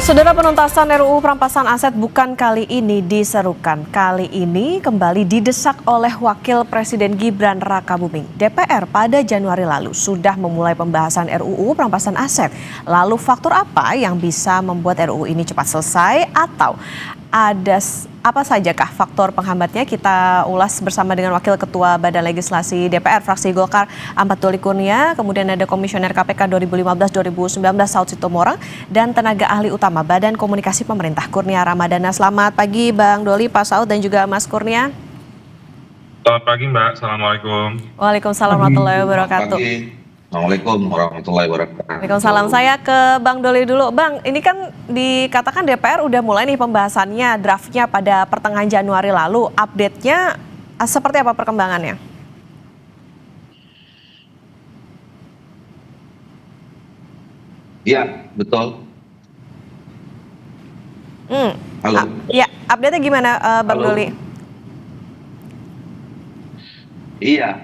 Saudara, penuntasan RUU perampasan aset bukan kali ini diserukan. Kali ini kembali didesak oleh Wakil Presiden Gibran Rakabuming. DPR pada Januari lalu sudah memulai pembahasan RUU perampasan aset. Lalu faktor apa yang bisa membuat RUU ini cepat selesai atau ada apa sajakah faktor penghambatnya? Kita ulas bersama dengan Wakil Ketua Badan Legislasi DPR fraksi Golkar Ahmad Doli Kurnia, kemudian ada Komisioner KPK 2015-2019 Saud Sitomorang, dan tenaga ahli utama Badan Komunikasi Pemerintah Kurnia Ramadana. Selamat pagi Bang Doli, Pak Saud, dan juga Mas Kurnia. Selamat pagi Mbak, Assalamualaikum. Waalaikumsalam warahmatullahi wabarakatuh. Assalamualaikum warahmatullahi wabarakatuh. Waalaikumsalam. Saya ke Bang Doli dulu. Bang, ini kan dikatakan DPR udah mulai nih pembahasannya, draftnya pada pertengahan Januari lalu. Update-nya seperti apa perkembangannya? Ya, betul. Halo. Ya, update-nya gimana Bang Halo. Doli? Iya,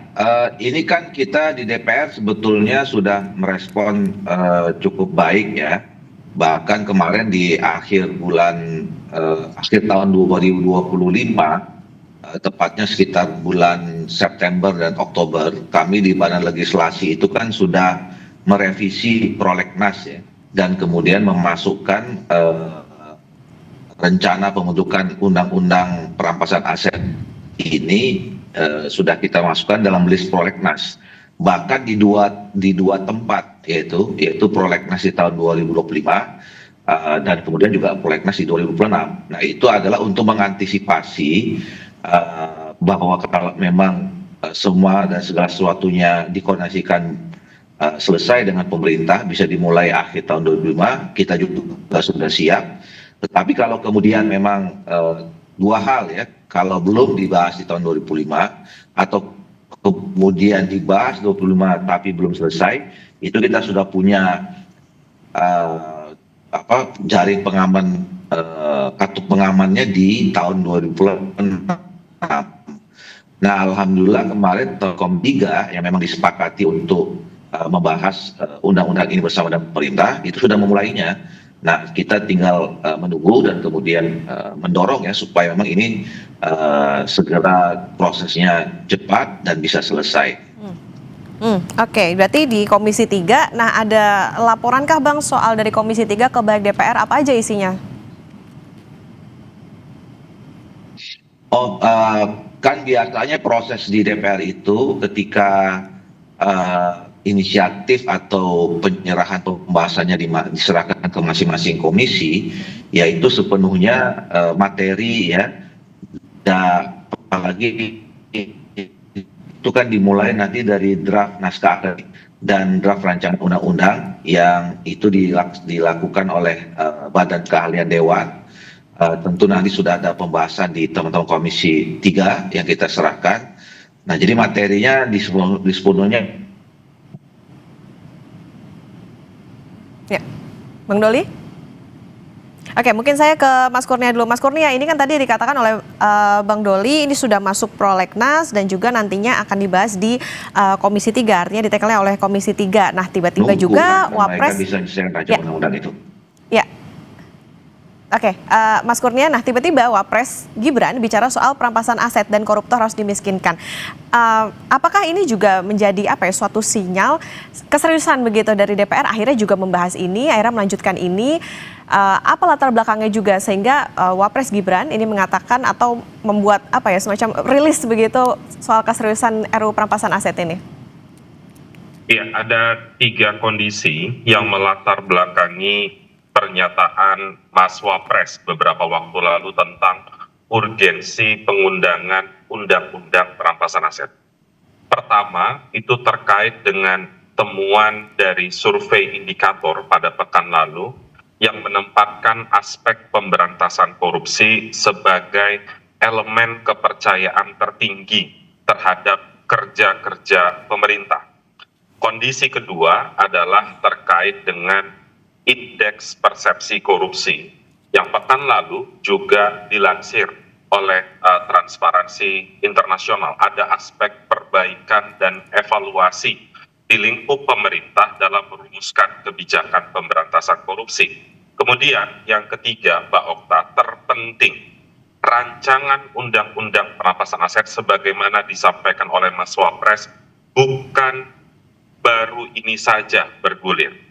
ini kan kita di DPR sebetulnya sudah merespon cukup baik ya. Bahkan kemarin di akhir tahun 2025, tepatnya sekitar bulan September dan Oktober, kami di Badan Legislasi itu kan sudah merevisi Prolegnas ya, dan kemudian memasukkan rencana pembentukan undang-undang perampasan aset ini sudah kita masukkan dalam list Prolegnas. Bahkan di dua tempat, yaitu Prolegnas di tahun 2025 dan kemudian juga Prolegnas di 2026. Nah, itu adalah untuk mengantisipasi bahwa kalau memang semua dan segala sesuatunya dikoordinasikan selesai dengan pemerintah, bisa dimulai akhir tahun 2025, kita juga sudah siap. Tetapi kalau kemudian memang dua hal ya, kalau belum dibahas di tahun 2005 atau kemudian dibahas 25 tapi belum selesai, itu kita sudah punya jaring pengaman, kartu pengamannya di tahun 2026. Nah, alhamdulillah kemarin Telkom 3 yang memang disepakati untuk membahas undang-undang ini bersama dengan pemerintah itu sudah memulainya. Nah, kita tinggal menunggu dan kemudian mendorong ya supaya memang ini segera prosesnya cepat dan bisa selesai. Oke, berarti di Komisi 3, nah ada laporankah Bang soal dari Komisi 3 ke baik DPR, apa aja isinya? Kan biasanya proses di DPR itu ketika inisiatif atau penyerahan pembahasannya diserahkan ke masing-masing komisi, yaitu sepenuhnya materi ya, dan apalagi itu kan dimulai nanti dari draft naskah akademik dan draft rancangan undang-undang yang itu dilakukan oleh Badan Keahlian Dewan. Tentu nanti sudah ada pembahasan di teman-teman Komisi 3 yang kita serahkan. Nah, jadi materinya sepenuhnya. Ya, Bang Doli? Oke, mungkin saya ke Mas Kurnia dulu. Mas Kurnia, ini kan tadi dikatakan oleh Bang Doli, ini sudah masuk Prolegnas dan juga nantinya akan dibahas di Komisi 3, artinya ditekelnya oleh Komisi 3. Nah, tiba-tiba juga Wapres... Bisa ya. Undang-undang itu. Ya. Oke, Mas Kurnia, nah tiba-tiba Wapres Gibran bicara soal perampasan aset dan koruptor harus dimiskinkan. Apakah ini juga menjadi suatu sinyal keseriusan begitu dari DPR akhirnya juga membahas ini, akhirnya melanjutkan ini? Apa latar belakangnya juga sehingga Wapres Gibran ini mengatakan atau membuat semacam rilis begitu soal keseriusan RUU perampasan aset ini? Iya, ada 3 kondisi yang melatar belakangi pernyataan Mas Wapres beberapa waktu lalu tentang urgensi pengundangan undang-undang perampasan aset. Pertama, itu terkait dengan temuan dari survei indikator pada pekan lalu yang menempatkan aspek pemberantasan korupsi sebagai elemen kepercayaan tertinggi terhadap kerja-kerja pemerintah. Kondisi kedua adalah terkait dengan indeks persepsi korupsi yang pekan lalu juga dilansir oleh Transparansi Internasional. Ada aspek perbaikan dan evaluasi di lingkup pemerintah dalam merumuskan kebijakan pemberantasan korupsi. Kemudian yang ketiga, Mbak Okta, terpenting rancangan undang-undang perampasan aset sebagaimana disampaikan oleh Mas Wapres bukan baru ini saja bergulir.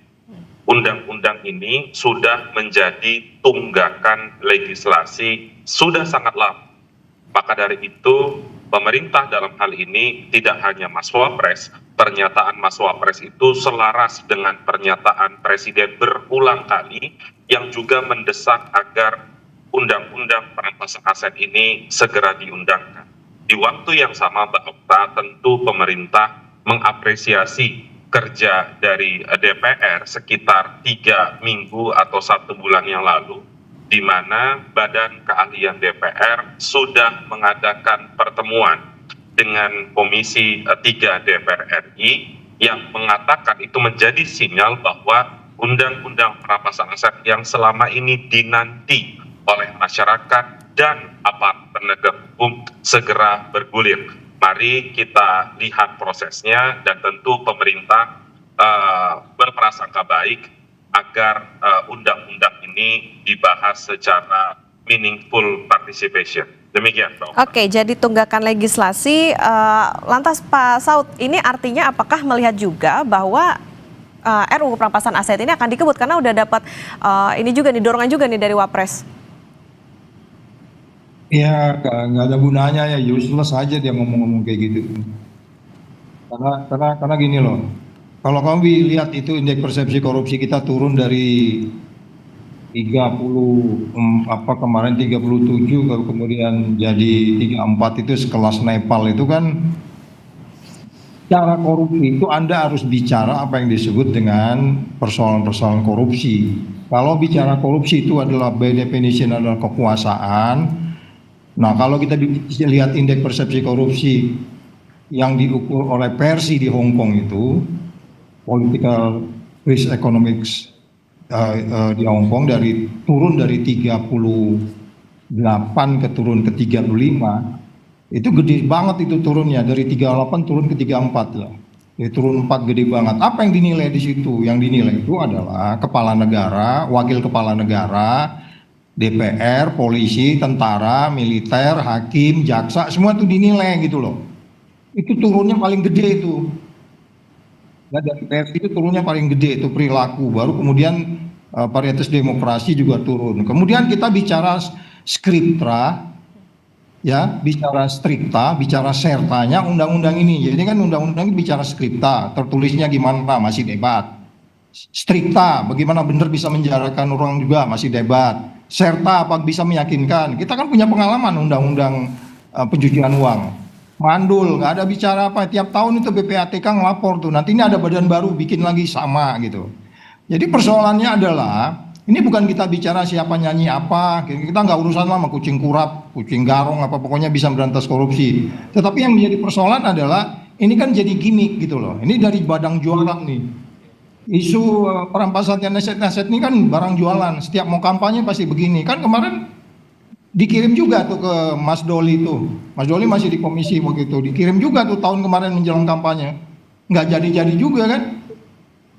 Undang-undang ini sudah menjadi tunggakan legislasi sudah sangat lama. Maka dari itu, pemerintah dalam hal ini tidak hanya Mas Wapres, pernyataan Mas Wapres itu selaras dengan pernyataan Presiden berulang kali yang juga mendesak agar undang-undang perampasan aset ini segera diundangkan. Di waktu yang sama, Mbak Okta, tentu pemerintah mengapresiasi kerja dari DPR sekitar 3 minggu atau 1 bulan yang lalu, di mana Badan Keahlian DPR sudah mengadakan pertemuan dengan Komisi 3 DPR RI yang mengatakan itu menjadi sinyal bahwa undang-undang perampasan aset yang selama ini dinanti oleh masyarakat dan aparat penegak hukum segera bergulir. Mari kita lihat prosesnya dan tentu pemerintah berprasangka baik agar undang-undang ini dibahas secara meaningful participation. Demikian, Pak. Oke, jadi tunggakan legislasi. Lantas Pak Saud, ini artinya apakah melihat juga bahwa RUU perampasan aset ini akan dikebut karena udah dapat ini juga nih dorongan juga nih dari Wapres? Ya, nggak ada gunanya ya, useless aja dia ngomong-ngomong kayak gitu. Karena gini loh, kalau kamu lihat itu indeks persepsi korupsi kita turun dari 30 kemarin 37 kemudian jadi 34 itu sekelas Nepal itu kan. Cara korupsi itu Anda harus bicara apa yang disebut dengan persoalan-persoalan korupsi. Kalau bicara korupsi itu adalah by definition adalah kekuasaan. Nah, kalau kita lihat indeks persepsi korupsi yang diukur oleh Persi di Hong Kong itu, political risk economics di Hong Kong turun dari 38 turun ke 35, itu gede banget itu turunnya, dari 38 turun ke 34 lah. Ya, turun 4 gede banget. Apa yang dinilai di situ? Yang dinilai itu adalah kepala negara, wakil kepala negara, DPR, polisi, tentara, militer, hakim, jaksa, semua itu dinilai gitu loh. Itu turunnya paling gede itu. Nah, dari PRT itu turunnya paling gede itu perilaku. Baru kemudian varietas demokrasi juga turun. Kemudian kita bicara skriptra, ya, bicara strikta, bicara sertanya undang-undang ini. Jadi kan undang-undang ini bicara skripta, tertulisnya gimana masih debat. Strikta, bagaimana benar bisa menjarakan orang juga masih debat. Serta apa bisa meyakinkan. Kita kan punya pengalaman undang-undang pencucian uang. Mandul, nggak ada bicara apa. Tiap tahun itu BPATK ngelapor tuh. Nanti ini ada badan baru bikin lagi sama gitu. Jadi persoalannya adalah ini bukan kita bicara siapa nyanyi apa. Kita nggak urusan sama kucing kurap, kucing garong apa pokoknya bisa memberantas korupsi. Tetapi yang menjadi persoalan adalah ini kan jadi gimmick gitu loh. Ini dari badang jualan nih. Isu perampasan aset-aset ini kan barang jualan. Setiap mau kampanye pasti begini. Kan kemarin dikirim juga tuh ke Mas Doli tuh. Mas Doli masih di komisi begitu. Dikirim juga tuh tahun kemarin menjelang kampanye. Nggak jadi-jadi juga kan.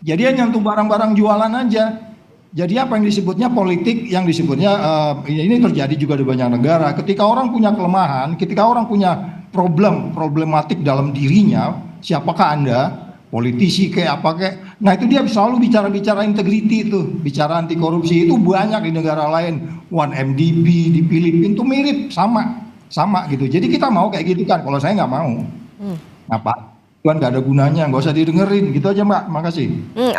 Jadi hanya untuk barang-barang jualan aja. Jadi apa yang disebutnya politik, yang disebutnya ini terjadi juga di banyak negara. Ketika orang punya kelemahan, ketika orang punya problematik dalam dirinya, siapakah Anda? Politisi kayak apa kayak, nah itu dia selalu bicara integriti itu, bicara anti korupsi itu banyak di negara lain, 1MDB di Filipina itu mirip sama gitu. Jadi kita mau kayak gitu kan, kalau saya nggak mau. Apa? Tuhan nggak ada gunanya, nggak usah didengerin gitu aja Mbak, makasih.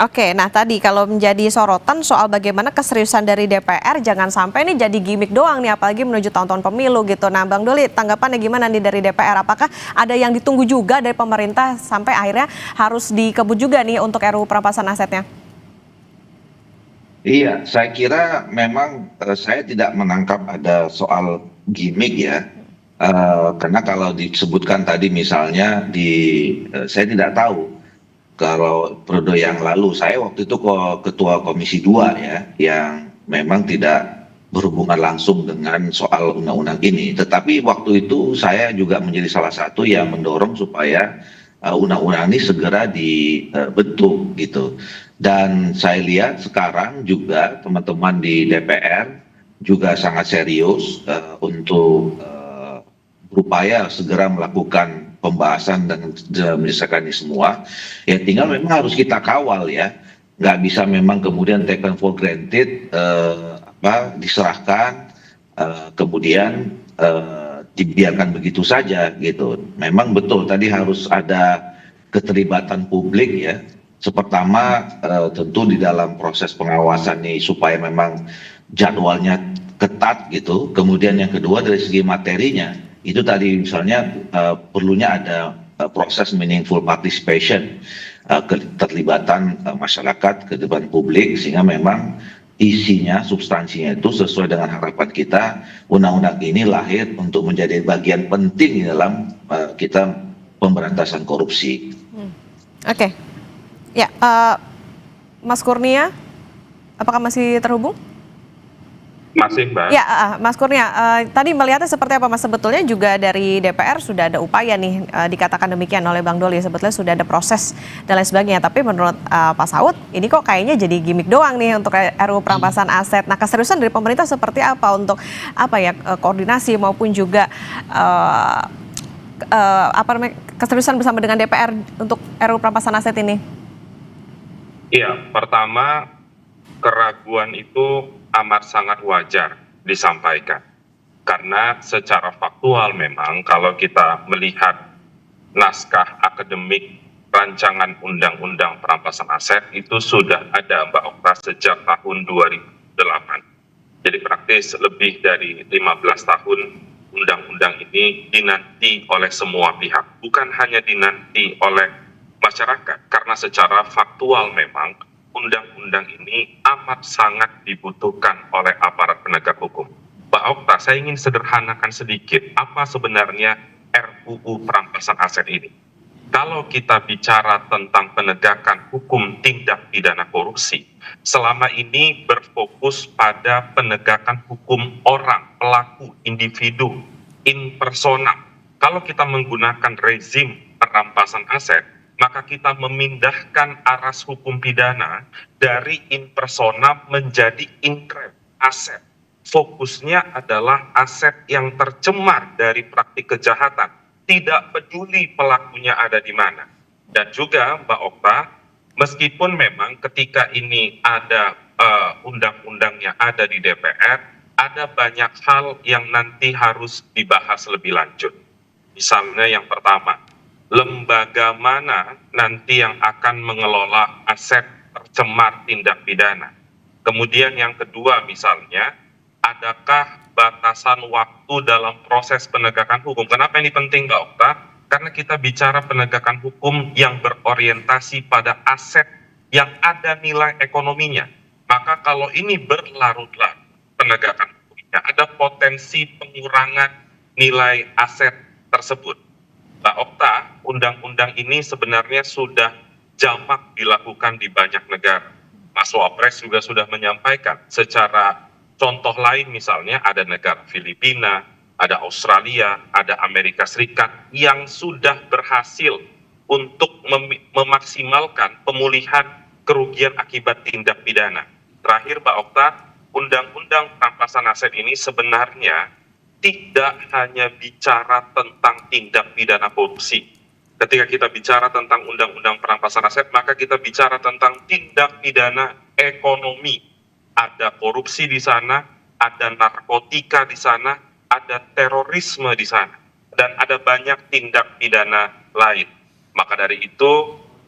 Oke, nah tadi kalau menjadi sorotan soal bagaimana keseriusan dari DPR jangan sampai ini jadi gimmick doang nih, apalagi menuju tahun-tahun pemilu gitu. Nah Bang Doli, tanggapannya gimana nih dari DPR? Apakah ada yang ditunggu juga dari pemerintah sampai akhirnya harus dikebut juga nih untuk RUU perampasan asetnya? Iya, saya kira memang saya tidak menangkap ada soal gimmick ya. Karena kalau disebutkan tadi misalnya saya tidak tahu kalau periode yang lalu saya waktu itu ketua Komisi 2 ya, yang memang tidak berhubungan langsung dengan soal undang-undang ini. Tetapi waktu itu saya juga menjadi salah satu yang mendorong supaya undang-undang ini segera dibentuk gitu. Dan saya lihat sekarang juga teman-teman di DPR juga sangat serius untuk berupaya segera melakukan pembahasan dan menyelesaikan ini semua. Ya tinggal memang harus kita kawal ya, nggak bisa memang kemudian taken for granted, diserahkan kemudian dibiarkan begitu saja gitu. Memang betul tadi harus ada keterlibatan publik ya. Pertama tentu di dalam proses pengawasan ini supaya memang jadwalnya ketat gitu. Kemudian yang kedua dari segi materinya itu tadi misalnya perlunya ada proses meaningful participation, keterlibatan masyarakat, keterlibatan publik sehingga memang isinya, substansinya itu sesuai dengan harapan kita. Undang-undang ini lahir untuk menjadi bagian penting di dalam kita pemberantasan korupsi. Oke. Ya, Mas Kurnia, apakah masih terhubung? Masih, Mbak. Ya, Mas Kurnia, tadi melihatnya seperti apa Mas? Sebetulnya juga dari DPR sudah ada upaya nih, dikatakan demikian oleh Bang Doli, sebetulnya sudah ada proses dan lain sebagainya. Tapi menurut Pak Saud, ini kok kayaknya jadi gimmick doang nih untuk RUU perampasan aset. Nah, keseriusan dari pemerintah seperti apa untuk koordinasi maupun juga keseriusan bersama dengan DPR untuk RUU perampasan aset ini? Iya, pertama keraguan itu amat sangat wajar disampaikan. Karena secara faktual memang kalau kita melihat naskah akademik rancangan undang-undang perampasan aset itu sudah ada Mbak Okta sejak tahun 2008. Jadi praktis lebih dari 15 tahun undang-undang ini dinanti oleh semua pihak. Bukan hanya dinanti oleh masyarakat, karena secara faktual memang undang-undang ini amat sangat dibutuhkan oleh aparat penegak hukum. Mbak Okta, saya ingin sederhanakan sedikit apa sebenarnya RUU perampasan aset ini. Kalau kita bicara tentang penegakan hukum tindak pidana korupsi, selama ini berfokus pada penegakan hukum orang, pelaku, individu, in persona. Kalau kita menggunakan rezim perampasan aset, maka kita memindahkan aras hukum pidana dari in persona menjadi in rem, aset. Fokusnya adalah aset yang tercemar dari praktik kejahatan, tidak peduli pelakunya ada di mana. Dan juga Mbak Okta, meskipun memang ketika ini ada undang-undangnya ada di DPR, ada banyak hal yang nanti harus dibahas lebih lanjut. Misalnya yang pertama, lembaga mana nanti yang akan mengelola aset tercemar tindak pidana. Kemudian yang kedua misalnya, adakah batasan waktu dalam proses penegakan hukum? Kenapa ini penting Mbak Okta? Karena kita bicara penegakan hukum yang berorientasi pada aset yang ada nilai ekonominya. Maka kalau ini berlarut-larut penegakan hukumnya, ada potensi pengurangan nilai aset tersebut. Mbak Okta, undang-undang ini sebenarnya sudah jamak dilakukan di banyak negara. Mas Wapres juga sudah menyampaikan secara contoh lain misalnya ada negara Filipina, ada Australia, ada Amerika Serikat yang sudah berhasil untuk memaksimalkan pemulihan kerugian akibat tindak pidana. Terakhir Mbak Okta, undang-undang perampasan aset ini sebenarnya tidak hanya bicara tentang tindak pidana korupsi. Ketika kita bicara tentang undang-undang perampasan aset, maka kita bicara tentang tindak pidana ekonomi. Ada korupsi di sana, ada narkotika di sana, ada terorisme di sana, dan ada banyak tindak pidana lain. Maka dari itu,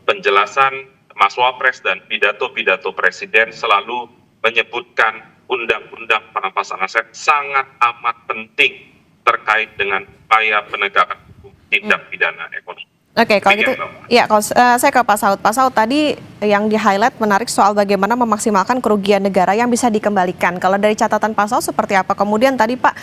penjelasan Mas Wapres dan pidato-pidato Presiden selalu menyebutkan undang-undang perampasan aset sangat amat penting terkait dengan upaya penegakan hukum tindak pidana ekonomi. Oke, kalau gitu, ya kalau saya ke Pak Saud. Pak Saud, tadi yang di-highlight menarik soal bagaimana memaksimalkan kerugian negara yang bisa dikembalikan. Kalau dari catatan Pak Saud seperti apa? Kemudian tadi Pak,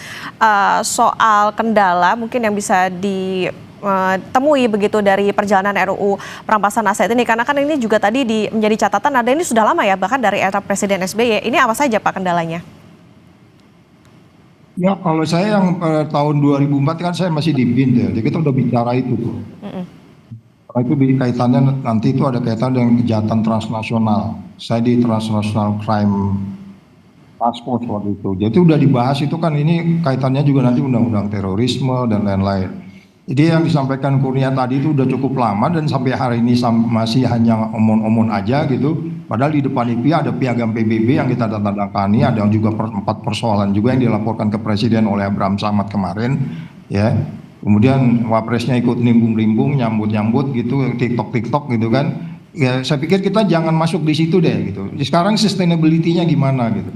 soal kendala mungkin yang bisa ditemui begitu dari perjalanan RUU perampasan aset ini. Karena kan ini juga tadi menjadi catatan, ada ini sudah lama ya, bahkan dari era Presiden SBY. Ini apa saja Pak kendalanya? Ya kalau saya yang tahun 2004 kan saya masih di BIN ya, jadi kita udah bicara itu tuh. Karena itu kaitannya nanti itu ada kaitan dengan kejahatan transnasional. Saya di Transnational Crime Task Force waktu itu. Jadi udah dibahas itu kan, ini kaitannya juga nanti undang-undang terorisme dan lain-lain. Jadi yang disampaikan Kurnia tadi itu udah cukup lama dan sampai hari ini masih hanya omong-omong aja gitu. Padahal di depan IPI ada piagam PBB yang kita tanda-tangani, ada juga 4 persoalan juga yang dilaporkan ke Presiden oleh Abraham Samad kemarin, ya. Kemudian Wapresnya ikut nimbung-nimbung, nyambut-nyambut gitu, TikTok gitu kan. Ya saya pikir kita jangan masuk di situ deh gitu. Sekarang sustainability-nya gimana gitu.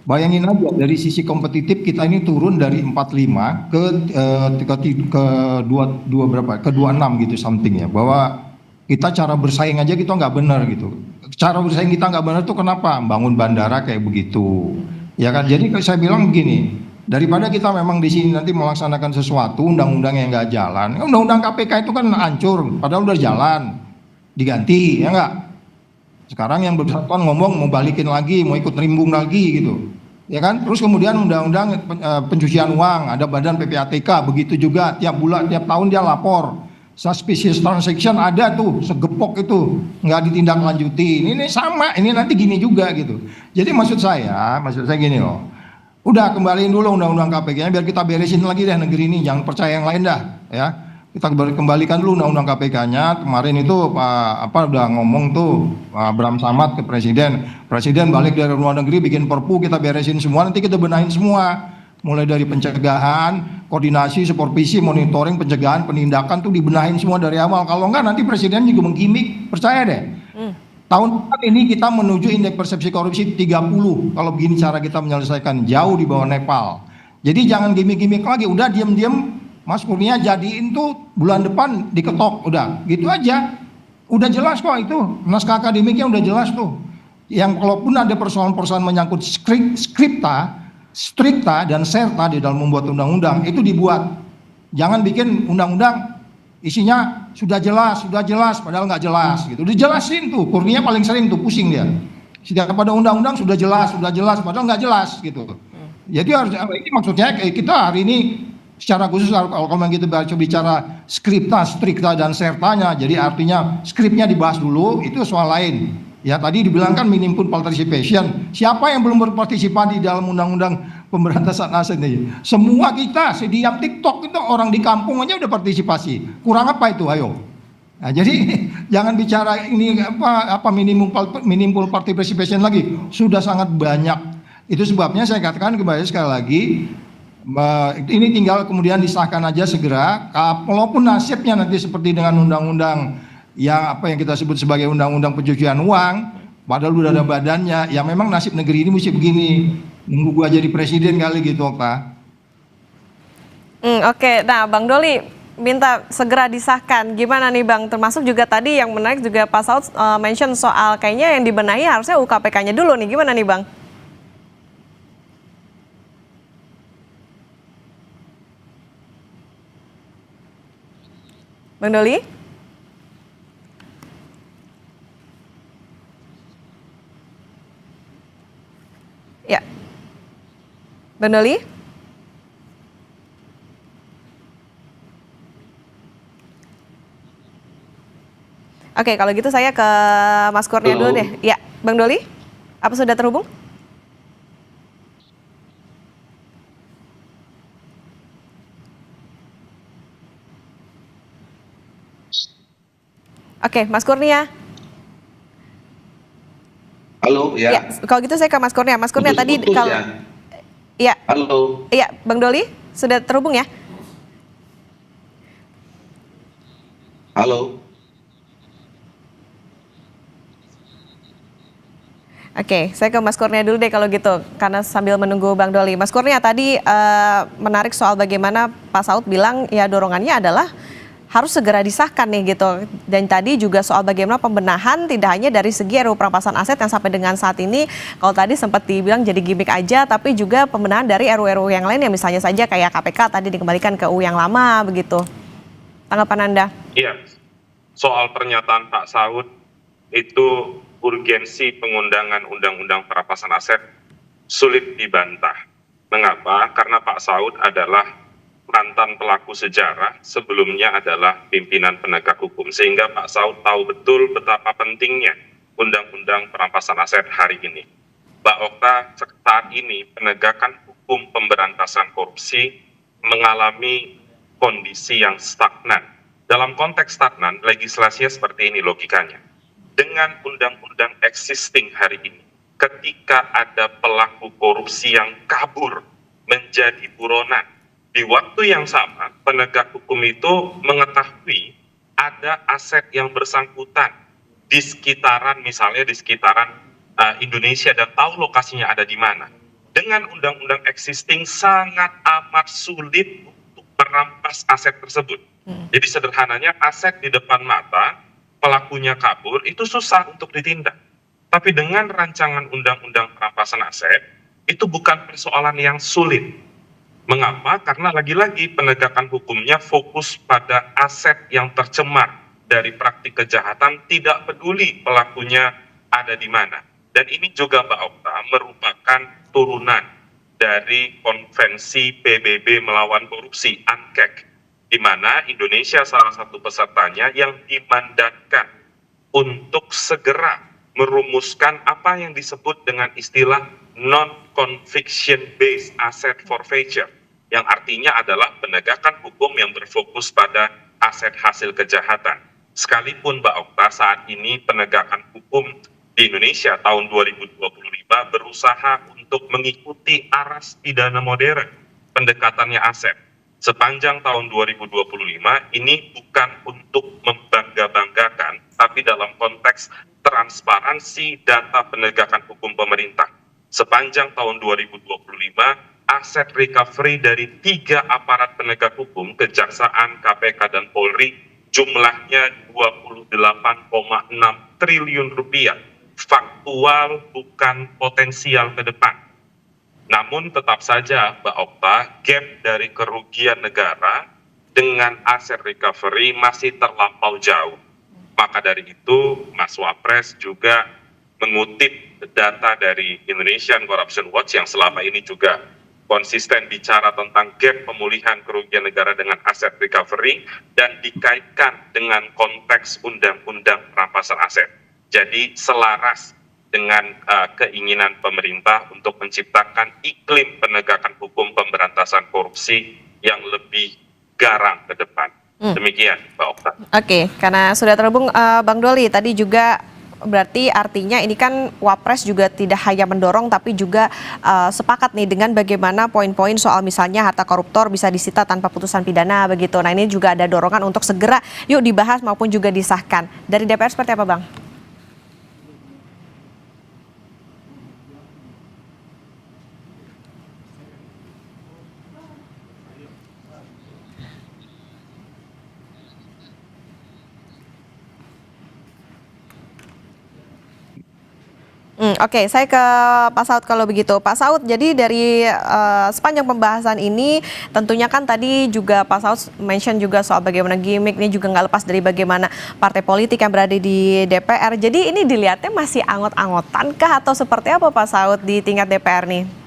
Bayangin aja dari sisi kompetitif kita ini turun dari 45 ke 26 gitu something ya. Bahwa kita cara bersaing aja kita nggak benar gitu. Cara bersaing kita nggak benar tuh kenapa? Bangun bandara kayak begitu. Ya kan, jadi saya bilang begini, daripada kita memang di sini nanti melaksanakan sesuatu undang-undang yang nggak jalan, undang-undang KPK itu kan hancur, padahal udah jalan, diganti, ya nggak? Sekarang yang bersangkutan ngomong mau balikin lagi, mau ikut rimbung lagi gitu, ya kan? Terus kemudian undang-undang pencucian uang, ada badan PPATK, begitu juga tiap bulan, tiap tahun dia lapor. Suspicious transaction ada tuh, segepok itu nggak ditindaklanjuti. Ini sama, ini nanti gini juga gitu. Jadi maksud saya gini loh. Udah kembaliin dulu undang-undang KPK-nya biar kita beresin lagi deh negeri ini, jangan percaya yang lain dah, ya. Kita kembalikan dulu undang-undang KPK-nya. Kemarin itu udah ngomong tuh Abraham Samad ke Presiden. Presiden balik dari luar negeri bikin perpu, kita beresin semua, nanti kita benahin semua. Mulai dari pencegahan, koordinasi, supervisi, monitoring, pencegahan, penindakan tuh dibenahin semua dari awal. Kalau enggak nanti Presiden juga menggimik, percaya deh. Tahun depan ini kita menuju indeks persepsi korupsi 30. Kalau begini cara kita menyelesaikan, jauh di bawah Nepal. Jadi jangan gimik-gimik lagi, udah diam-diam Mas Kurnia jadiin tuh bulan depan diketok, udah gitu aja. Udah jelas kok itu, naskah akademiknya udah jelas tuh. Yang kalaupun ada persoalan-persoalan menyangkut strikta dan serta di dalam membuat undang-undang itu dibuat. Jangan bikin undang-undang isinya sudah jelas padahal nggak jelas gitu. Dijelasin tuh, Kurnia paling sering tuh pusing dia. Setiap pada undang-undang sudah jelas padahal nggak jelas gitu. Jadi harus, ini maksudnya kita hari ini secara khusus kalau kita bicara strikta dan sertanya, jadi artinya skripnya dibahas dulu, itu soal lain. Ya tadi dibilang kan meaningful participation. Siapa yang belum berpartisipasi di dalam undang-undang pemberantasan aset ini? Semua kita, sediam TikTok itu orang di kampung aja udah partisipasi. Kurang apa itu? Ayo. Nah, jadi jangan bicara ini apa meaningful participation lagi. Sudah sangat banyak. Itu sebabnya saya katakan kembali sekali lagi, ini tinggal kemudian disahkan aja segera. Walaupun nasibnya nanti seperti dengan undang-undang yang kita sebut sebagai undang-undang pencucian uang, padahal udah ada badannya, ya memang nasib negeri ini mesti begini. Nunggu gua jadi presiden kali gitu, Okta. Oke, nah Bang Doli minta segera disahkan. Gimana nih Bang? Termasuk juga tadi yang menarik juga Pak Saud mention soal kayaknya yang dibenahi harusnya UKPK-nya dulu nih. Gimana nih Bang? Bang Doli? Ya. Bang Doli? Oke, kalau gitu saya ke Mas Kurnia dulu deh. Ya, Bang Doli, apa sudah terhubung? Oke, Mas Kurnia. Halo, ya. Ya, kalau gitu saya ke Mas Kurnia. Mas Kurnia tadi kalau ya. Halo. Iya, Bang Doli sudah terhubung ya? Halo. Oke, saya ke Mas Kurnia dulu deh kalau gitu, karena sambil menunggu Bang Doli. Mas Kurnia tadi menarik soal bagaimana Pak Saud bilang ya dorongannya adalah harus segera disahkan nih gitu. Dan tadi juga soal bagaimana pembenahan tidak hanya dari segi RUU perampasan aset yang sampai dengan saat ini, kalau tadi sempat dibilang jadi gimmick aja, tapi juga pembenahan dari RUU yang lain yang misalnya saja kayak KPK tadi dikembalikan ke UU yang lama begitu. Tanggapan Anda? Iya, soal pernyataan Pak Saud itu urgensi pengundangan undang-undang perampasan aset sulit dibantah. Mengapa? Karena Pak Saud adalah mantan pelaku sejarah, sebelumnya adalah pimpinan penegak hukum. Sehingga Pak Saud tahu betul betapa pentingnya Undang-Undang Perampasan Aset hari ini. Mbak Okta, saat ini penegakan hukum pemberantasan korupsi mengalami kondisi yang stagnan. Dalam konteks stagnan, legislasinya seperti ini logikanya. Dengan undang-undang existing hari ini, ketika ada pelaku korupsi yang kabur menjadi buronan, di waktu yang sama penegak hukum itu mengetahui ada aset yang bersangkutan di sekitaran, misalnya di sekitaran Indonesia, dan tahu lokasinya ada di mana. Dengan undang-undang existing sangat amat sulit untuk merampas aset tersebut. Jadi sederhananya aset di depan mata, pelakunya kabur, itu susah untuk ditindak. Tapi dengan rancangan undang-undang perampasan aset, itu bukan persoalan yang sulit. Mengapa? Karena lagi-lagi penegakan hukumnya fokus pada aset yang tercemar dari praktik kejahatan, tidak peduli pelakunya ada di mana. Dan ini juga Mbak Okta merupakan turunan dari konvensi PBB melawan korupsi, ANKEK, di mana Indonesia salah satu pesertanya yang dimandatkan untuk segera merumuskan apa yang disebut dengan istilah non-conviction based asset forfeiture, yang artinya adalah penegakan hukum yang berfokus pada aset hasil kejahatan. Sekalipun Mbak Okta saat ini penegakan hukum di Indonesia tahun 2025 berusaha untuk mengikuti aras pidana modern pendekatannya aset. Sepanjang tahun 2025 ini bukan untuk membangga-banggakan, tapi dalam konteks transparansi data penegakan hukum pemerintah. Sepanjang tahun 2025, aset recovery dari 3 aparat penegak hukum, Kejaksaan, KPK, dan Polri, jumlahnya 28,6 triliun rupiah. Faktual, bukan potensial ke depan. Namun tetap saja Mbak Okta, gap dari kerugian negara dengan aset recovery masih terlampau jauh. Maka dari itu Mas Wapres juga mengutip data dari Indonesian Corruption Watch yang selama ini juga konsisten bicara tentang gap pemulihan kerugian negara dengan aset recovery dan dikaitkan dengan konteks undang-undang perampasan aset. Jadi selaras dengan keinginan pemerintah untuk menciptakan iklim penegakan hukum pemberantasan korupsi yang lebih garang ke depan. Demikian, Mbak Okta. Oke, karena sudah terhubung Bang Doli, tadi juga berarti artinya ini kan Wapres juga tidak hanya mendorong tapi juga sepakat nih dengan bagaimana poin-poin soal misalnya harta koruptor bisa disita tanpa putusan pidana begitu. Nah ini juga ada dorongan untuk segera yuk dibahas maupun juga disahkan. Dari DPR seperti apa Bang? Oke, saya ke Pak Saud kalau begitu. Pak Saud, jadi dari sepanjang pembahasan ini tentunya kan tadi juga Pak Saud mention juga soal bagaimana gimmick ini juga nggak lepas dari bagaimana partai politik yang berada di DPR. Jadi ini dilihatnya masih angot-angotan kah atau seperti apa Pak Saud di tingkat DPR nih?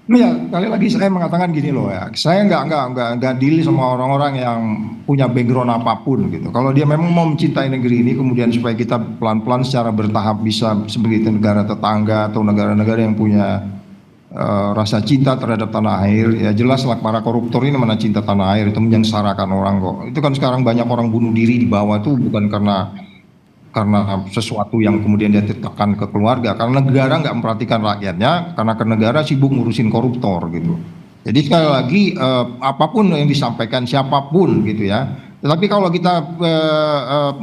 Ya, kali lagi saya mengatakan gini loh ya, saya nggak deal sama orang-orang yang punya background apapun gitu. Kalau dia memang mau mencintai negeri ini, kemudian supaya kita pelan-pelan secara bertahap bisa sebagai negara tetangga atau negara-negara yang punya rasa cinta terhadap tanah air, ya jelaslah para koruptor ini mana cinta tanah air, itu menyengsarakan orang kok. Itu kan sekarang banyak orang bunuh diri di bawah itu bukan karena sesuatu yang kemudian dia tekan ke keluarga, karena negara nggak memperhatikan rakyatnya, karena ke negara sibuk ngurusin koruptor gitu. Jadi sekali lagi apapun yang disampaikan siapapun gitu ya, tetapi kalau kita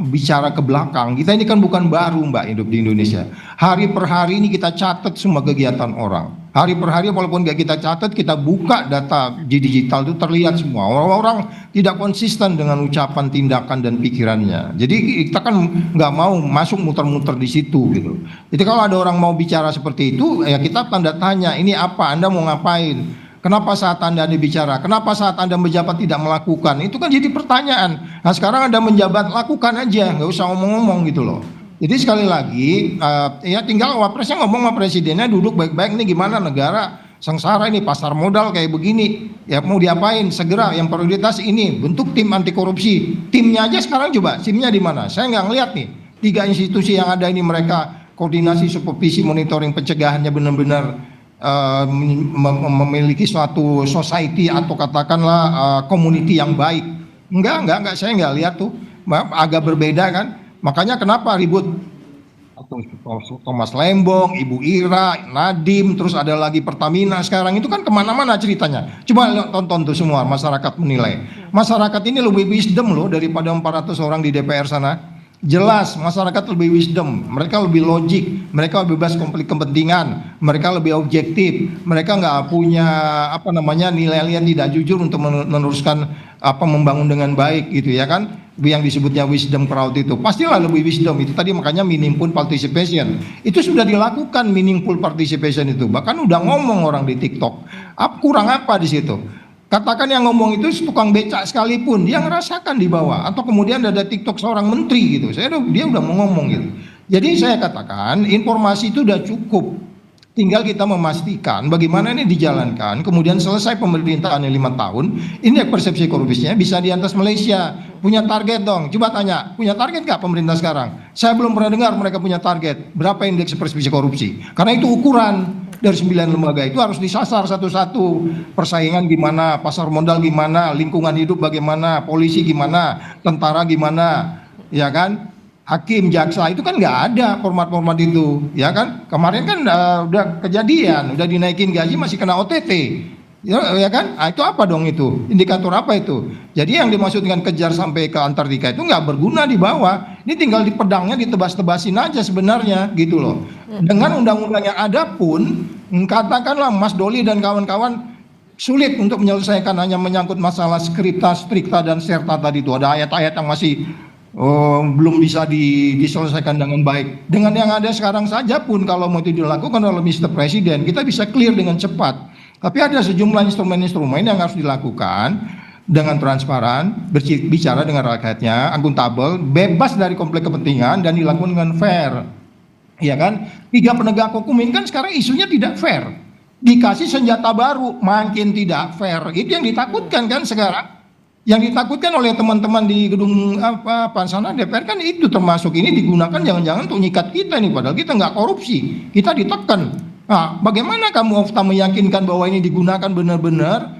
bicara ke belakang, kita ini kan bukan baru Mbak hidup di Indonesia. Hari per hari ini kita catat semua kegiatan orang. Hari per hari walaupun nggak kita catat, kita buka data di digital itu terlihat semua. Orang-orang tidak konsisten dengan ucapan, tindakan, dan pikirannya. Jadi kita kan nggak mau masuk muter-muter di situ gitu. Jadi kalau ada orang mau bicara seperti itu, ya kita tanda tanya, ini apa? Anda mau ngapain? Kenapa saat Anda bicara? Kenapa saat Anda menjabat tidak melakukan? Itu kan jadi pertanyaan. Nah sekarang Anda menjabat, lakukan aja, nggak usah ngomong-ngomong gitu loh. Jadi sekali lagi, ya tinggal Wapresnya ngomong sama presidennya, duduk baik-baik, ini gimana negara sengsara ini, pasar modal kayak begini, ya mau diapain? Segera yang prioritas ini, bentuk tim anti korupsi. Timnya aja sekarang coba, timnya di mana? Saya nggak ngeliat nih, 3 institusi yang ada ini mereka koordinasi, supervisi, monitoring, pencegahannya benar-benar memiliki suatu society atau katakanlah community yang baik. Enggak, saya nggak lihat tuh, agak berbeda kan. Makanya kenapa ribut Thomas Lembong, Ibu Ira, Nadiem, terus ada lagi Pertamina sekarang itu kan kemana-mana ceritanya. Coba tonton tuh semua, masyarakat menilai. Masyarakat ini lebih wisdom loh daripada 400 orang di DPR sana. Jelas masyarakat lebih wisdom, mereka lebih logik, mereka lebih bebas konflik kepentingan, mereka lebih objektif, mereka nggak punya nilai-nilai yang tidak jujur untuk meneruskan membangun dengan baik gitu ya kan, yang disebutnya wisdom crowd itu pastilah lebih wisdom itu tadi, makanya meaningful participation itu sudah dilakukan, meaningful participation itu bahkan udah ngomong orang di TikTok. Kurang apa di situ? Katakan yang ngomong itu tukang becak sekalipun, dia ngerasakan di bawah. Atau kemudian ada TikTok seorang menteri gitu, dia udah mau ngomong gitu. Jadi saya katakan informasi itu udah cukup. Tinggal kita memastikan bagaimana ini dijalankan. Kemudian selesai pemerintahannya 5 tahun, ini persepsi korupsinya bisa di atas Malaysia. Punya target dong, coba tanya, punya target nggak pemerintah sekarang? Saya belum pernah dengar mereka punya target. Berapa indeks persepsi korupsi? Karena itu ukuran. Dari 9 lembaga itu harus disasar satu-satu. Persaingan gimana, pasar modal gimana, lingkungan hidup bagaimana, polisi gimana, tentara gimana, ya kan? Hakim, jaksa itu kan nggak ada format-format itu, ya kan? Kemarin kan udah kejadian, udah dinaikin gaji masih kena OTT, ya kan? Itu apa dong itu? Indikator apa itu? Jadi yang dimaksud dengan kejar sampai ke Antartika itu nggak berguna di bawah. Ini tinggal di pedangnya ditebas-tebasin aja sebenarnya gitu loh. Dengan undang-undang yang ada pun, katakanlah Mas Doli dan kawan-kawan sulit untuk menyelesaikan hanya menyangkut masalah skripta, strikta dan serta tadi itu. Ada ayat-ayat yang masih belum bisa diselesaikan dengan baik. Dengan yang ada sekarang saja pun kalau mau itu dilakukan oleh Mr. Presiden, kita bisa clear dengan cepat. Tapi ada sejumlah instrumen-instrumen yang harus dilakukan dengan transparan, bicara dengan rakyatnya, akuntabel, bebas dari konflik kepentingan dan dilakukan dengan fair. Ya kan? 3 penegak hukum ini kan sekarang isunya tidak fair. Dikasih senjata baru, makin tidak fair. Itu yang ditakutkan kan sekarang. Yang ditakutkan oleh teman-teman di gedung sana DPR kan itu, termasuk ini digunakan jangan-jangan untuk nyikat kita nih, padahal kita nggak korupsi, kita ditekan. Nah, bagaimana kamu Ofta meyakinkan bahwa ini digunakan benar-benar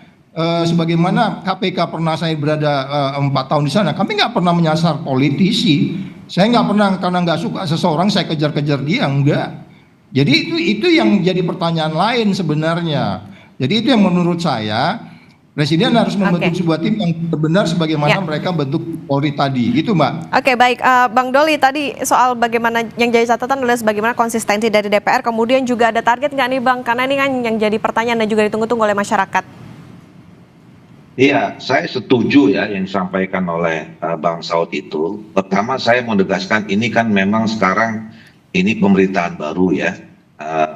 sebagaimana KPK pernah saya berada 4 tahun di sana, kami nggak pernah menyasar politisi. Saya nggak pernah karena nggak suka seseorang saya kejar-kejar dia, enggak. Jadi itu yang jadi pertanyaan lain sebenarnya. Jadi itu yang menurut saya Presiden harus membentuk sebuah tim yang benar sebagaimana mereka bentuk Polri tadi, gitu Mbak. Oke, baik, Bang Doli tadi soal bagaimana yang jadi catatan adalah bagaimana konsistensi dari DPR, kemudian juga ada target nggak nih Bang? Karena ini kan yang jadi pertanyaan dan juga ditunggu-tunggu oleh masyarakat. Iya, saya setuju ya yang disampaikan oleh Bang Saud itu. Pertama saya mau tegaskan ini kan memang sekarang ini pemerintahan baru ya.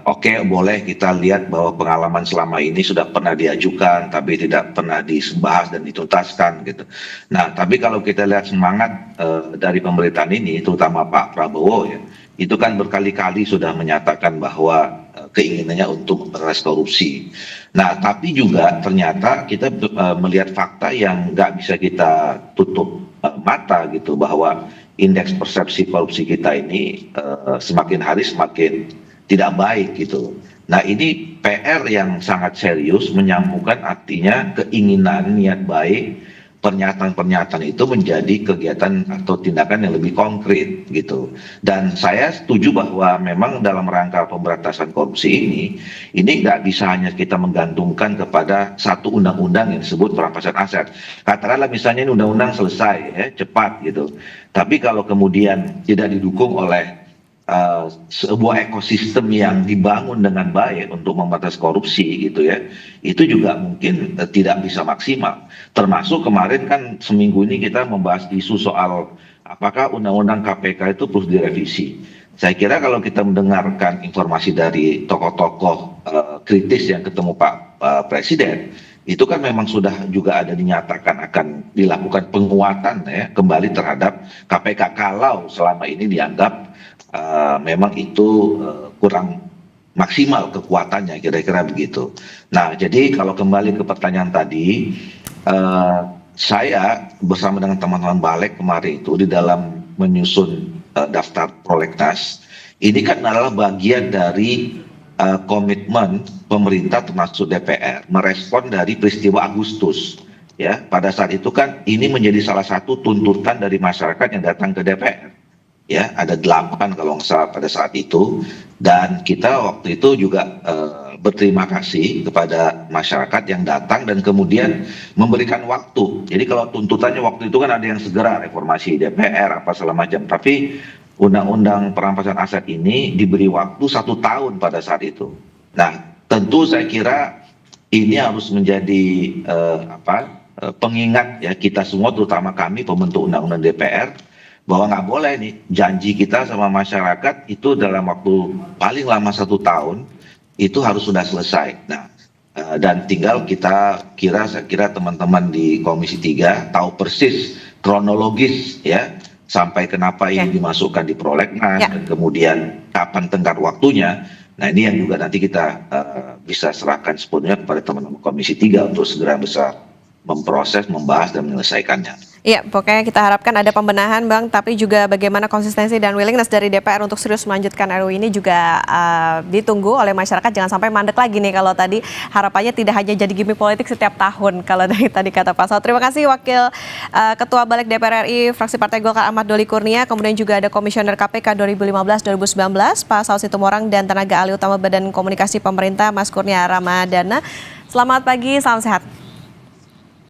Oke, boleh kita lihat bahwa pengalaman selama ini sudah pernah diajukan tapi tidak pernah dibahas dan dituntaskan gitu. Nah, tapi kalau kita lihat semangat dari pemerintahan ini, terutama Pak Prabowo ya, itu kan berkali-kali sudah menyatakan bahwa keinginannya untuk memberantas korupsi. Nah, tapi juga ternyata kita melihat fakta yang nggak bisa kita tutup mata gitu, bahwa indeks persepsi korupsi kita ini semakin hari semakin tidak baik gitu. Nah, ini PR yang sangat serius, menyambungkan artinya keinginan, niat baik, pernyataan-pernyataan itu menjadi kegiatan atau tindakan yang lebih konkret gitu. Dan saya setuju bahwa memang dalam rangka pemberantasan korupsi ini nggak bisa hanya kita menggantungkan kepada satu undang-undang yang disebut perampasan aset. Katakanlah misalnya ini undang-undang selesai ya, cepat gitu. Tapi kalau kemudian tidak didukung oleh sebuah ekosistem yang dibangun dengan baik untuk memberantas korupsi gitu ya, itu juga mungkin tidak bisa maksimal. Termasuk kemarin kan seminggu ini kita membahas isu soal apakah undang-undang KPK itu perlu direvisi. Saya kira kalau kita mendengarkan informasi dari tokoh-tokoh kritis yang ketemu Pak Presiden, itu kan memang sudah juga ada dinyatakan akan dilakukan penguatan ya kembali terhadap KPK kalau selama ini dianggap memang itu kurang maksimal kekuatannya, kira-kira begitu. Nah, jadi kalau kembali ke pertanyaan tadi, saya bersama dengan teman-teman Balik kemarin itu di dalam menyusun daftar prolegnas, ini kan adalah bagian dari komitmen pemerintah termasuk DPR merespon dari peristiwa Agustus. Ya, pada saat itu kan ini menjadi salah satu tuntutan dari masyarakat yang datang ke DPR. Ya, ada 8 kalau nggak salah pada saat itu, dan kita waktu itu juga berterima kasih kepada masyarakat yang datang dan kemudian memberikan waktu. Jadi kalau tuntutannya waktu itu kan ada yang segera reformasi DPR apa segala macam, tapi undang-undang perampasan aset ini diberi waktu 1 tahun pada saat itu. Nah, tentu saya kira ini harus menjadi pengingat ya kita semua, terutama kami pembentuk undang-undang DPR, bahwa nggak boleh nih janji kita sama masyarakat itu dalam waktu paling lama 1 tahun itu harus sudah selesai. Nah, dan tinggal saya kira teman-teman di Komisi 3 tahu persis kronologis ya sampai kenapa ini dimasukkan di prolegnas dan kemudian kapan tenggat waktunya. Nah, ini yang juga nanti kita bisa serahkan sepenuhnya kepada teman-teman Komisi 3 untuk segera bisa memproses, membahas dan menyelesaikannya. Iya, pokoknya kita harapkan ada pembenahan Bang, tapi juga bagaimana konsistensi dan willingness dari DPR untuk serius melanjutkan RUU ini juga ditunggu oleh masyarakat. Jangan sampai mandek lagi nih kalau tadi harapannya tidak hanya jadi gimmick politik setiap tahun kalau dari tadi kata Pak Saud. Terima kasih Wakil Ketua Balik DPR RI fraksi Partai Golkar Ahmad Doli Kurnia, kemudian juga ada Komisioner KPK 2015-2019 Pak Saud Situmorang dan tenaga ahli utama Badan Komunikasi Pemerintah Mas Kurnia Ramadana. Selamat pagi, salam sehat.